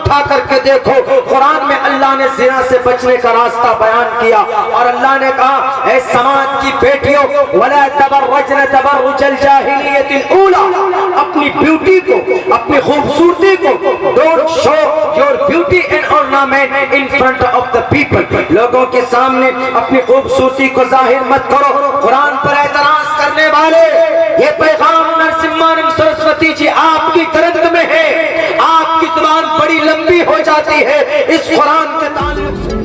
उठा करके देखो, कुरान में अल्लाह ने ज़िना से बचने का रास्ता बयान किया और अल्लाह ने कहा, ऐ समाज की बेटियों, वला तबर्रजन तबर्रुजल जाहिलियतिल ऊला, अपनी ब्यूटी को, अपनी खूबसूरती को, don't show your beauty and ornament in front of the people, लोगों के सामने अपनी खूबसूरती को जाहिर मत करो। कुरान पर एतराज करने वाले, ये पैगाम नरसिम्हानंद सरस्वती जी आपकी ग्रंथ में है, आपकी जुबान बड़ी लंबी हो जाती है इस कुरान के ताल्लुक से।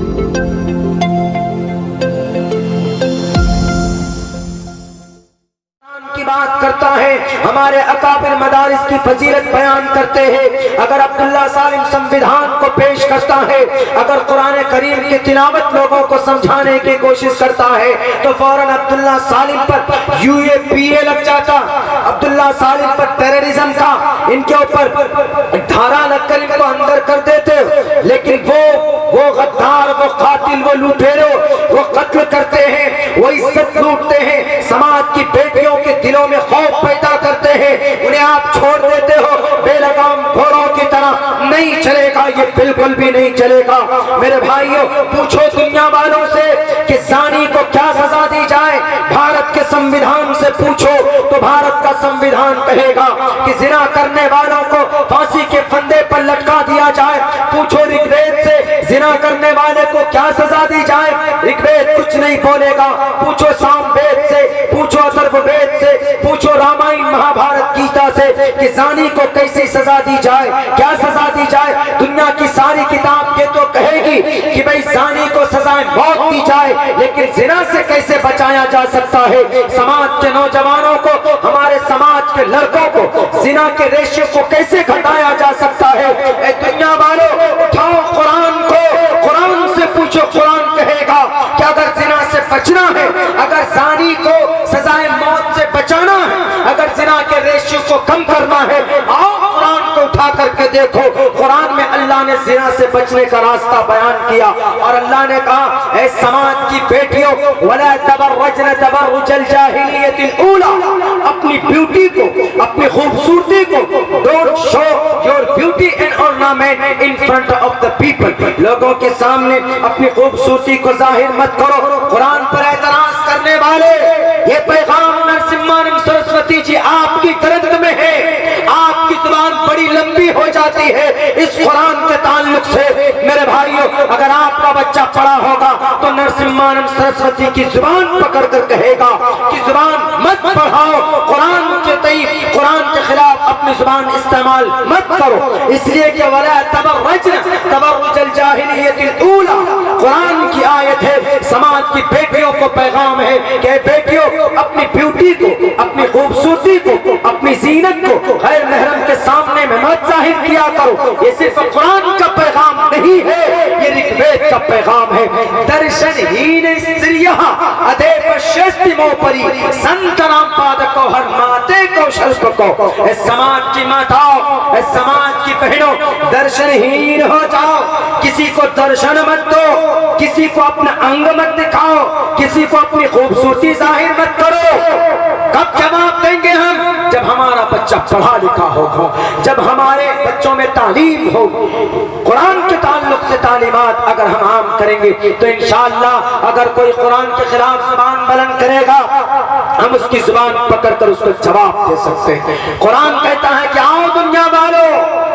की बात करता है, हमारे अकाबिर मदारिस की फजीलत बयान करते हैं। अगर अब्दुल्ला सालिम संविधान को पेश करता है, अगर कुरान करीम की तिलावत लोगों को समझाने की कोशिश करता है, तो फौरन अब्दुल्ला सालिम पर UAPA लग जाता, अब्दुल्ला सालिम पर टेररिज्म का, इनके ऊपर धारा लगकर इनको अंदर कर देते। लेकिन वो गद्दार, वो कातिल, वो लुटेरे, वो कत्ल करते हैं, वो इज्जत लूटते हैं, समाज की बेटियों के दिलों में खौफ पैदा करते हैं, उन्हें आप छोड़ देते हो बेलगाम घोड़ों की तरह। नहीं चलेगा, ये बिल्कुल भी नहीं चलेगा। मेरे भाइयों, पूछो दुनिया वालों से कि ज़ानी को क्या सजा दी जाए, भारत के संविधान से पूछो तो भारत का संविधान कहेगा कि जिना करने वालों को फांसी के फंदे पर लटका दिया जाए। पूछो ऋग्वेद से जिना करने वाले को क्या सजा दी जाए, ऋग्वेद कुछ नहीं बोलेगा। पूछो सामवेद से, पूछो अथर्ववेद से, पूछो रामायण महाभारत गीता से कि ज़ानी को कैसी सजा दी जाए, क्या सजा दी जाए। दुनिया की सारी किताब ये तो कहेगी कि भाई ज़ानी को सजाए मौत दी जाए, लेकिन जिना से कैसे बचाया जा सकता है। समाज के नौजवानों को, हमारे समाज के लड़कों को जिना के रेशियो को कैसे घटाया जा सकता है। ए दुनिया वालों, उठाओ कुरान को, कुरान से पूछो, कुरान कहेगा कि अगर जिना से बचना है, अगर ज़ानी को सजाए मौत से बचाना है, अगर जिना के रेशियो को कम करना है, आओ कुरान को उठा करके देखो। कुरान में अल्लाह ने जिना से बचने का रास्ता बयान किया और अल्लाह ने कहा, ऐ समाज की बेटियों, वला तबर्रजन तबर्रुजल जाहिलियतिल ऊला, अपनी ब्यूटी को, अपनी खूबसूरती को, don't show your beauty and ornament in front of the people, लोगों के सामने अपनी खूबसूरती को जाहिर मत करो। कुरान पर एतराज करने वाले, ये पैगाम नरसिम्हानंद सरस्वती जी आपकी ग्रंथ में है, आपकी जुबान बड़ी लंबी हो जाती है इस कुरान के ताल्लुक से। मेरे भाइयों, अगर आपका बच्चा पढ़ा होगा तो नरसिम्हानंद सरस्वती की जुबान पकड़ कर कहेगा कि जुबान मत बढ़ाओ, कुरान के तई, कुरान के खिलाफ अपनी जुबान इस्तेमाल मत करो। इसलिए कि वला तबर्रजन तबर्रुजल जाहिलियतिल ऊला, कुरान की आयत है, समाज की बेटियों को पैगाम है कि बेटियों, अपनी ब्यूटी को, अपनी खूबसूरती को, अपनी जीनत को गैर महरम के सामने में मत जाहिर किया करो। ये सिर्फ कुरान का पैगाम नहीं है, ये ऋग्वेद का पैगाम है। दर्शनहीन स्त्रियां अदेव श्रेष्ठिमो परी, संतराम पादको हर माते कौशल को। समाज की माताओं, समाज की बहनों, दर्शनहीन हो जाओ, किसी को दर्शन मत दो, किसी को अपना अंग मत दिखाओ, किसी को अपनी खूबसूरती जाहिर मत करो। कब जवाब देंगे हम? जब हमारा बच्चा पढ़ा लिखा होगा, जब हमारे बच्चों में तालीम हो, कुरान के ताल्लुक से तालीमात अगर हम आम करेंगे तो इंशाअल्लाह अगर कोई कुरान के खिलाफ जुबान बुलंद करेगा, हम उसकी जुबान पकड़कर उसको जवाब दे सकते हैं। कुरान कहता है कि आओ दुनिया वालों,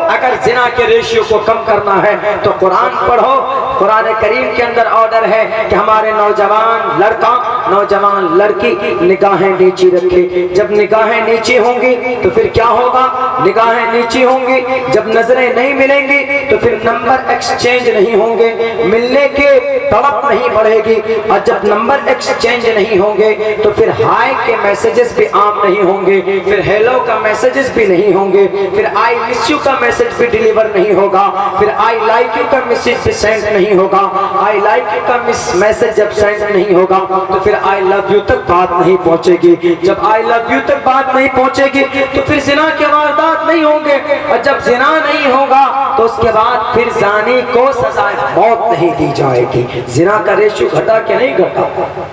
अगर जिना के रेशियो को कम करना है तो कुरान पढ़ो। कुरान करीम के अंदर ऑर्डर है कि हमारे नौजवान लड़का, नौजवान लड़की निगाहें नीची रखे। जब निगाहें नीची होंगी तो फिर क्या होगा? निगाहें नीची होंगी, जब नजरें नहीं मिलेंगी तो फिर नंबर एक्सचेंज नहीं होंगे, मिलने के तड़प नहीं बढ़ेगी, और जब नंबर एक्सचेंज नहीं होंगे तो फिर हाय के मैसेजेस भी आम नहीं होंगे, फिर हेलो का मैसेजेस भी नहीं होंगे, फिर आई मिस यू का मैसेज भी डिलीवर नहीं होगा, फिर आई लाइक यू का मैसेज भी सेंड नहीं होगा। आई लाइक यू का मैसेज जब सेंड नहीं होगा तो फिर आई लव यू तक बात नहीं पहुंचेगी। जब आई लव यू तक बात नहीं पहुंचेगी तो फिर जिना के वारदात नहीं होंगे, और जब जिना नहीं होगा तो उसके बाद फिर जानी को सजाए मौत नहीं दी जाएगी। जिना का रेशियो घटा के नहीं घटा,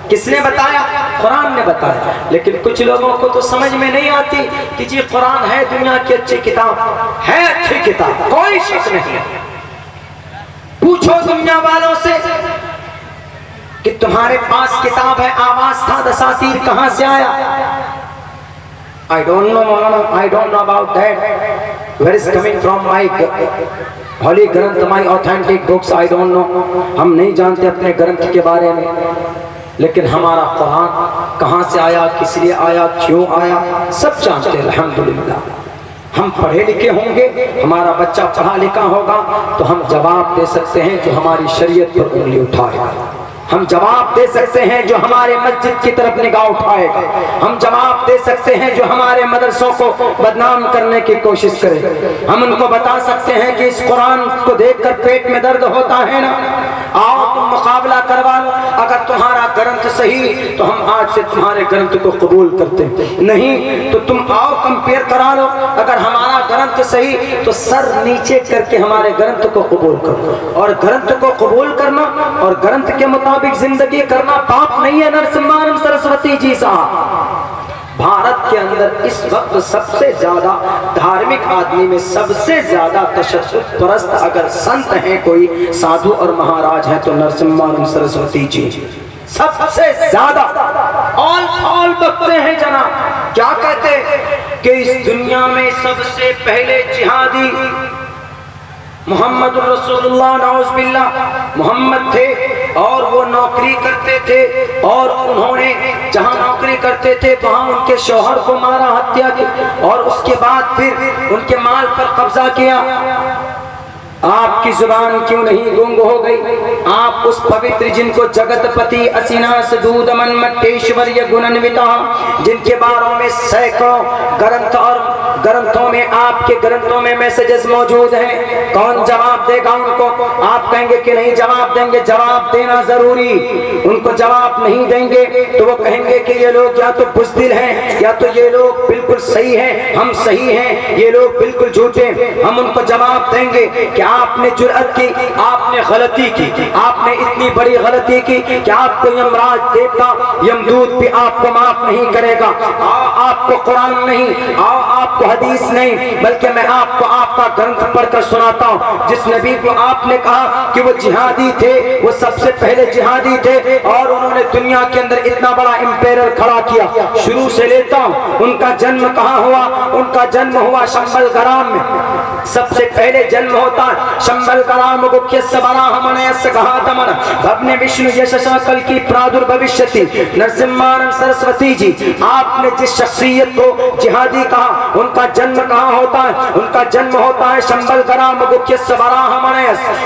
किसने बताया? कुरान ने बताया। लेकिन कुछ लोगों को तो समझ में नहीं आती कि जी कुरान है दुनिया की अच्छी किताब, है अच्छी किताब, कोई शक नहीं है, पूछो दुनिया वालों से कि तुम्हारे पास किताब है, आवाज था, दसातीर कहां से आया? I don't know about that. Where is coming from my holy ग्रंथ, my authentic books? I don't know. हम नहीं जानते अपने ग्रंथ के बारे में, लेकिन हमारा कुरान कहाँ से आया, किस लिए आया, क्यों आया, सब जानते हैं अल्हम्दुलिल्लाह। हम पढ़े लिखे होंगे, हमारा बच्चा पढ़ा लिखा होगा तो हम जवाब दे सकते हैं जो हमारी शरीयत पर उंगली उठाएगा, हम जवाब दे सकते हैं जो हमारे मस्जिद की तरफ निगाह उठाएगा, हम जवाब दे सकते हैं जो हमारे मदरसों को बदनाम करने की कोशिश करे। हम उनको बता सकते हैं कि इस कुरान को देखकर पेट में दर्द होता है ना, आओ तुम मुकाबला करवा लो। अगर तुम्हारा ग्रंथ सही तो हम आज से तुम्हारे ग्रंथ को कबूल करते हैं, नहीं तो तुम आओ कंपेयर करा लो। अगर हमारा ग्रंथ सही तो सर नीचे करके हमारे ग्रंथ को कबूल करो। और ग्रंथ को कबूल करना और ग्रंथ के मुताबिक जिंदगी करना पाप नहीं है। नरसिम्हानंद सरस्वती जी साहब, भारत के अंदर इस वक्त सबसे ज्यादा धार्मिक आदमी में सबसे ज्यादा तशद्दुद परस्त अगर संत हैं, कोई साधु और महाराज हैं तो नरसिम्हानंद सरस्वती जी सबसे ज्यादा ऑल बकते हैं जनाब। क्या कहते हैं कि इस दुनिया में सबसे पहले जिहादी मोहम्मद रसूलुल्लाह नाउज़ुबिल्लाह मोहम्मद थे, और वो नौकरी करते थे और उन्होंने जहां नौकरी करते थे वहां उनके शौहर को मारा, हत्या की, और उसके बाद फिर उनके माल पर कब्जा किया। आपकी जुबान क्यों नहीं गुंग हो गई? आप उस पवित्र जिनको जगतपति असिनास दूध मन मट्टेश्वर्य गुणान्विता, जिनके बारों में सैकड़ों ग्रंथ और ग्रंथों में आपके ग्रंथों में मैसेजेस मौजूद हैं, कौन जवाब देगा उनको? आप कहेंगे कि नहीं जवाब देंगे, जवाब देना जरूरी। उनको जवाब नहीं देंगे तो वो कहेंगे कि ये लोग या तो बुज़दिल हैं या तो ये लोग बिल्कुल सही हैं, हम सही हैं, ये लोग बिल्कुल झूठे। हम उनको जवाब देंगे कि आपने जुर्अत की, आपने गलती की, आपने इतनी बड़ी गलती की कि आपको यमराज देवता यमदूत भी आपको माफ नहीं करेगा। आपको कुरान नहीं, आपको हदीस नहीं, बल्कि मैं आपको आपका ग्रंथ पढ़कर सुनाता हूँ। जिस नबी को आपने कहा कि वो जिहादी थे, वो सबसे पहले जिहादी थे और उन्होंने दुनिया के अंदर इतना बड़ा इंपेरर खड़ा किया। शुरू से लेता हूँ, उनका जन्म कहाँ हुआ? उनका जन्म हुआ शंबल ग्राम में। सबसे पहले जन्म होता है शंबल ग्राम भवने विष्णु यशसा कल की प्रादुर्भविष्यति। नरसिम्हानंद सरस्वती जी, आपने जिस शख्सियत को जिहादी कहा, उनका जन्म कहाँ होता है? उनका जन्म होता है शंबल ग्राम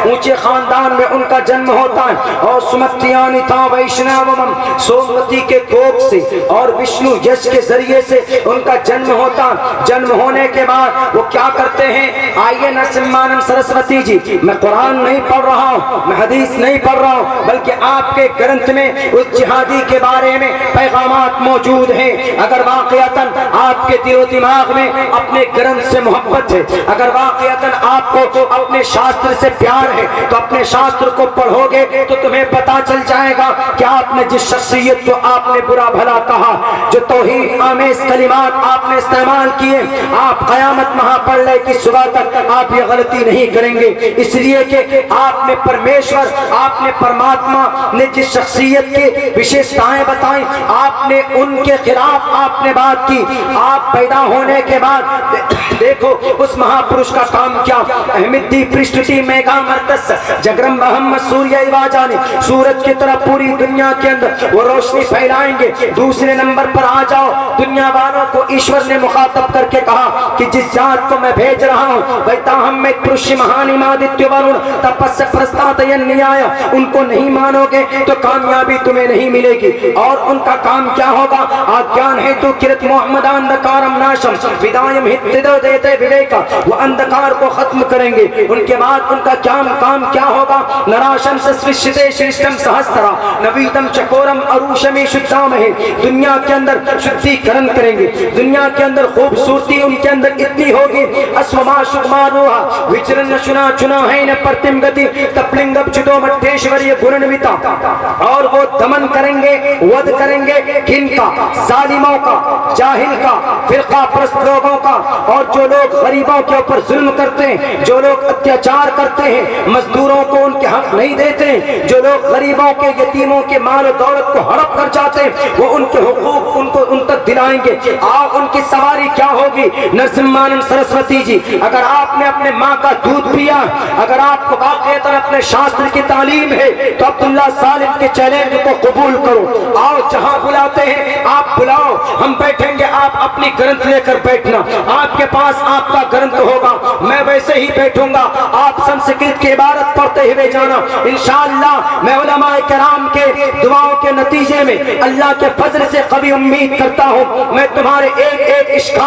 ऊंचे खानदान में उनका जन्म होता है। और सुमतियानी था वैष्णवम, सोमवती के कोख से और विष्णु यश के जरिए से उनका जन्म होता है। जन्म होने के बाद वो क्या करते हैं? आइए नरसिम्हानंद सरस्वती जी, मैं कुरान नहीं पढ़ रहा हूँ, मैं हदीस नहीं पढ़ रहा हूँ, बल्कि आपके ग्रंथ में उस जिहादी के बारे में पैगामात मौजूद हैं। अगर वाकईतन आपके दिलो दिमाग में अपने ग्रंथ से मोहब्बत है, अगर वाकईतन आपको अपने शास्त्र से प्यार है, तो अपने शास्त्र को पढ़ोगे तो तुम्हें पता चल जाएगा कि आपने जिस शख्सियत को आपने बुरा भला कहा, जो तौहीद आमेज कलिमात आपने इस्तेमाल किए, आप कयामत महाप्रलय की सुबह तक आप ये गलती नहीं करेंगे। इसलिए कि आपने परमेश्वर, आपने परमात्मा ने जिस शख्सियत की विशेषताएं बताई, आपने उनके खिलाफ आपने बात की। आप पैदा होने के बाद देखो उस महापुरुष का काम क्या। अहमदी पृष्ठटी मेगा मर्तस जगरम मोहम्मद सूर्य इवाजानी, सूरज की तरह पूरी दुनिया के अंदर वो रोशनी फैलाएंगे। दूसरे नंबर पर आ जाओ, दुनिया वालों को ईश्वर ने मुखातब करके कहा कि जिस जात को मैं भेज रहा हूँ महानिमादित्य वरुण तपस्या प्रस्तातयन्याय, उनको नहीं मानोगे तो कामयाबी तुम्हें नहीं मिलेगी। और उनका काम क्या होगा? आज्ञान है तो किरत मोहम्मद अंधकारम नाशम विदायम हित्तिदो देते विवेका, वो अंधकार को खत्म करेंगे। उनके बाद उनका काम क्या होगा? नराशम सस्विष्यते श्रेष्ठम सहस्त्रा नवीतम चकोरम अरुषमी शुद्धाम है। दुनिया के अंदर शुद्धिकरण करेंगे, दुनिया के अंदर खूबसूरती उनके अंदर इतनी होगी, अस्वमाश शुकमानुहा विचरण चुना चुना है न प्रतिम गति तपलिंगम चितो मठेश्वरी गुणन्विता। और वो दमन करेंगे, वध करेंगे किनका? जालिमों का, जाहिल का, फिरका परस्त लोगों का। और जो लोग गरीबों के ऊपर जुल्म करते हैं, जो लोग अत्याचार करते हैं, मजदूरों को उनके हक नहीं देते, जो लोग गरीबों के, यतीमों के माल और दौलत को हड़प कर जाते हैं, वो उनके हुकूक उनको उन तक दिलाएंगे। आओ उनकी सवारी क्या होगी? नरसिम्हानंद सरस्वती जी, अगर आपने अपने माँ का दूध पिया, अगर आपको वाकईतन अपने शास्त्र की तालीम है, तो अब्दुल्ला सालिम के चैलेंज को कबूल करो। आओ जहां बुलाते हैं आप बुलाओ, हम बैठेंगे, आप अपनी ग्रंथ लेकर बैठना, आपके पास आपका ग्रंथ होगा, मैं वैसे ही बैठूंगा, आप संस्कृत की इबारत पढ़ते हुए जाना। इंशाअल्लाह मैं उलमाए किराम के दुआओं के नतीजे में अल्लाह के फजल से कभी उम्मीद करता हूँ मैं तुम्हारे एक एक इश्क